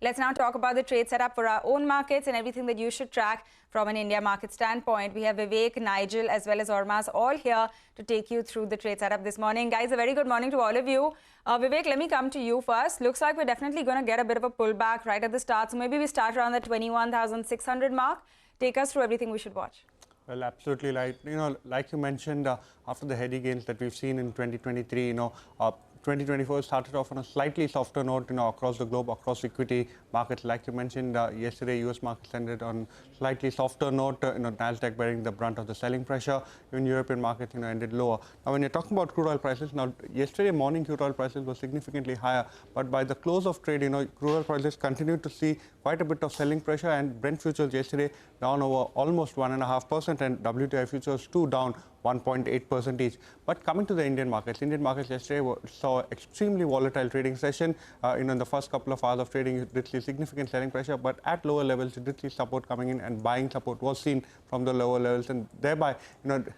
Let's now talk about the trade setup for our own markets and everything that you should track from an India market standpoint. We have Vivek, Nigel, as well as Ormaz all here to take you through the trade setup this morning. Guys, a very good morning to all of you. Vivek, let me come to you first. Looks like we're definitely going to get a bit of a pullback right at the start. So maybe we start around the 21,600 mark. Take us through everything we should watch. Well, absolutely right. Like you mentioned, after the heady gains that we've seen in 2023, 2024 started off on a slightly softer note, across the globe, across equity markets. Like you mentioned, yesterday, US markets ended on slightly softer note, Nasdaq bearing the brunt of the selling pressure. Even European markets, ended lower. Now, when you're talking about crude oil prices, now, yesterday morning, crude oil prices were significantly higher. But by the close of trade, crude oil prices continued to see quite a bit of selling pressure, and Brent futures yesterday down over almost 1.5%, and WTI futures too down 1.8% each. But coming to the Indian markets yesterday saw extremely volatile trading session. In the first couple of hours of trading, you did see significant selling pressure, but at lower levels, you did see support coming in, and buying support was seen from the lower levels, and thereby,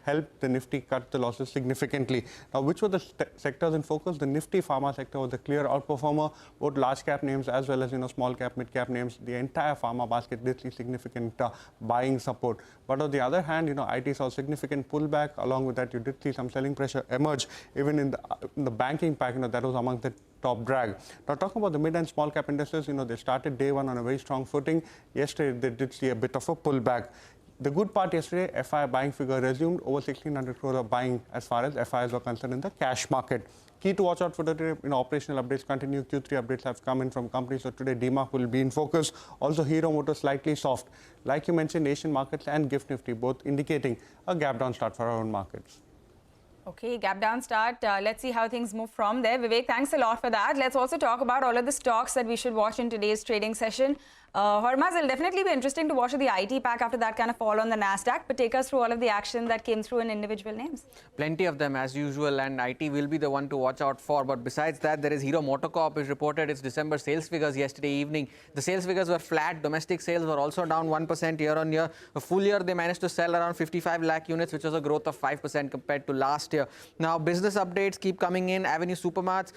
helped the Nifty cut the losses significantly. Now, which were the sectors in focus? The Nifty pharma sector was the clear outperformer. Both large cap names as well as small cap, mid cap names, the entire pharma basket did see significant buying support. But on the other hand, IT saw significant pullback. Along with that, you did see some selling pressure emerge even in the banking pack. That was among the top drag. Now, talking about the mid and small cap indices, they started day one on a very strong footing. Yesterday, they did see a bit of a pullback. The good part yesterday, FI buying figure resumed over 1,600 crore of buying as far as FIs were concerned in the cash market. Key to watch out for today, operational updates continue. Q3 updates have come in from companies. So today, DMARC will be in focus. Also, Hero Motors slightly soft. Like you mentioned, Asian markets and GIFT Nifty both indicating a gap down start for our own markets. Okay, gap down start. Let's see how things move from there. Vivek, thanks a lot for that. Let's also talk about all of the stocks that we should watch in today's trading session. Hormaz, it'll definitely be interesting to watch the IT pack after that kind of fall on the Nasdaq, but take us through all of the action that came through in individual names. Plenty of them as usual, and IT will be the one to watch out for. But besides that, there is Hero MotoCorp, which reported its December sales figures yesterday evening. The sales figures were flat. Domestic sales were also down 1% year on year. A full year, they managed to sell around 55 lakh units, which was a growth of 5% compared to last year. Now, business updates keep coming in. Avenue Supermarts,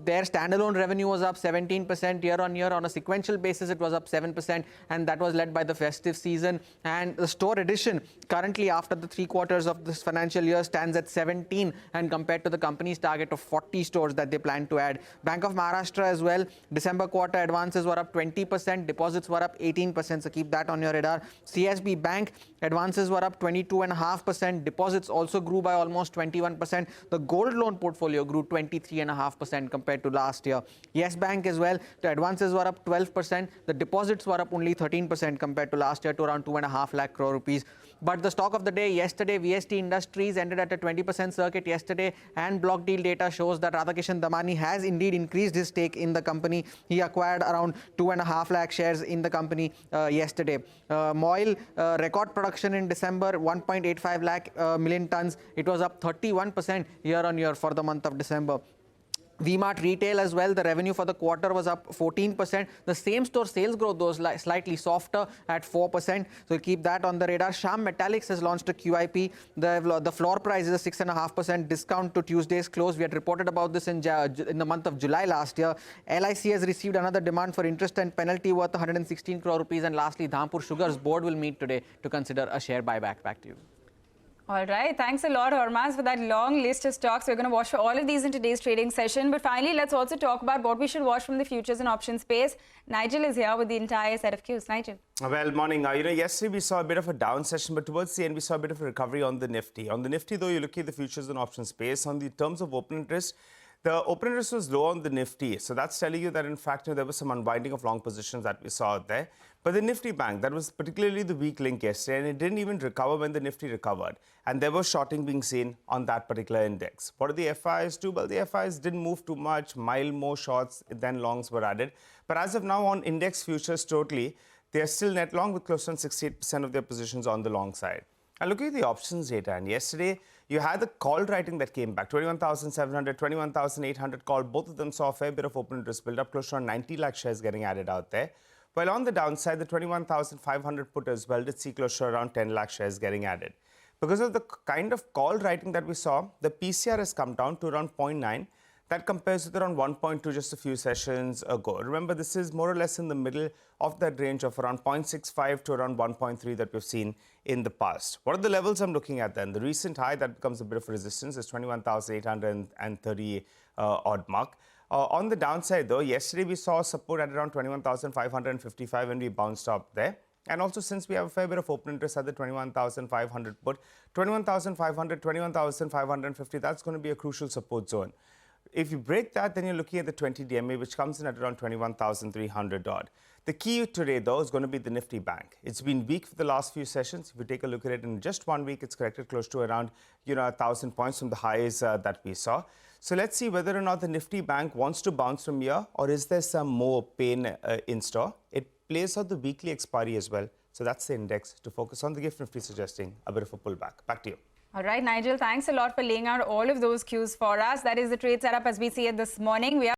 their standalone revenue was up 17% year on year. On a sequential basis, it was up 7%, and that was led by the festive season. And the store addition currently after the 3 quarters of this financial year stands at 17, and compared to the company's target of 40 stores that they plan to add. Bank of Maharashtra as well, December quarter advances were up 20%, deposits were up 18%, so keep that on your radar. CSB Bank advances were up 22.5%, deposits also grew by almost 21%. The gold loan portfolio grew 23.5% compared to last year. Yes Bank as well, the advances were up 12%, the deposits were up only 13% compared to last year to around 2.5 lakh crore rupees. But the stock of the day yesterday, VST Industries ended at a 20% circuit yesterday, and block deal data shows that Radhakishan Damani has indeed increased his stake in the company. He acquired around 2.5 lakh shares in the company yesterday. MOIL record production in December, 1.85 lakh million tons. It was up 31% year on year for the month of December. V-Mart Retail as well, the revenue for the quarter was up 14%. The same store sales growth was slightly softer at 4%. So keep that on the radar. Shyam Metallics has launched a QIP. The floor price is a 6.5% discount to Tuesday's close. We had reported about this in the month of July last year. LIC has received another demand for interest and penalty worth 116 crore rupees. And lastly, Dhampur Sugar's board will meet today to consider a share buyback. Back to you. All right. Thanks a lot, Hormaz, for that long list of stocks. We're going to watch for all of these in today's trading session. But finally, let's also talk about what we should watch from the futures and options space. Nigel is here with the entire set of cues. Nigel. Well, morning. Yesterday we saw a bit of a down session, but towards the end we saw a bit of a recovery on the Nifty. On the Nifty, though, you're looking at the futures and options space. On the terms of open interest, the open interest was low on the Nifty. So that's telling you that, in fact, there was some unwinding of long positions that we saw out there. But the Nifty Bank, that was particularly the weak link yesterday, and it didn't even recover when the Nifty recovered. And there was shorting being seen on that particular index. What did the FIs do? Well, the FIs didn't move too much. Mild more shorts than longs were added. But as of now, on index futures totally, they are still net long with close to 68% of their positions on the long side. And looking at the options data, and yesterday, you had the call writing that came back, 21,700, 21,800 call. Both of them saw a fair bit of open interest build up, close to 90 lakh shares getting added out there. While on the downside, the 21,500 put as well did see close to around 10 lakh shares getting added. Because of the kind of call writing that we saw, the PCR has come down to around 0.9. That compares with around 1.2 just a few sessions ago. Remember, this is more or less in the middle of that range of around 0.65 to around 1.3 that we've seen in the past. What are the levels I'm looking at then? The recent high that becomes a bit of a resistance is 21,830 odd mark. On the downside though, yesterday we saw support at around 21,555 and we bounced up there. And also, since we have a fair bit of open interest at the 21,500 put, 21,500, 21,550, that's going to be a crucial support zone. If you break that, then you're looking at the 20 DMA, which comes in at around 21,300 odd. The key today, though, is going to be the Nifty Bank. It's been weak for the last few sessions. If you take a look at it, in just 1 week, it's corrected close to around 1,000 points from the highs that we saw. So let's see whether or not the Nifty Bank wants to bounce from here, or is there some more pain in store. It plays out the weekly expiry as well. So that's the index to focus on. The GIFT Nifty suggesting a bit of a pullback. Back to you. All right, Nigel, thanks a lot for laying out all of those cues for us. That is the trade setup as we see it this morning. We are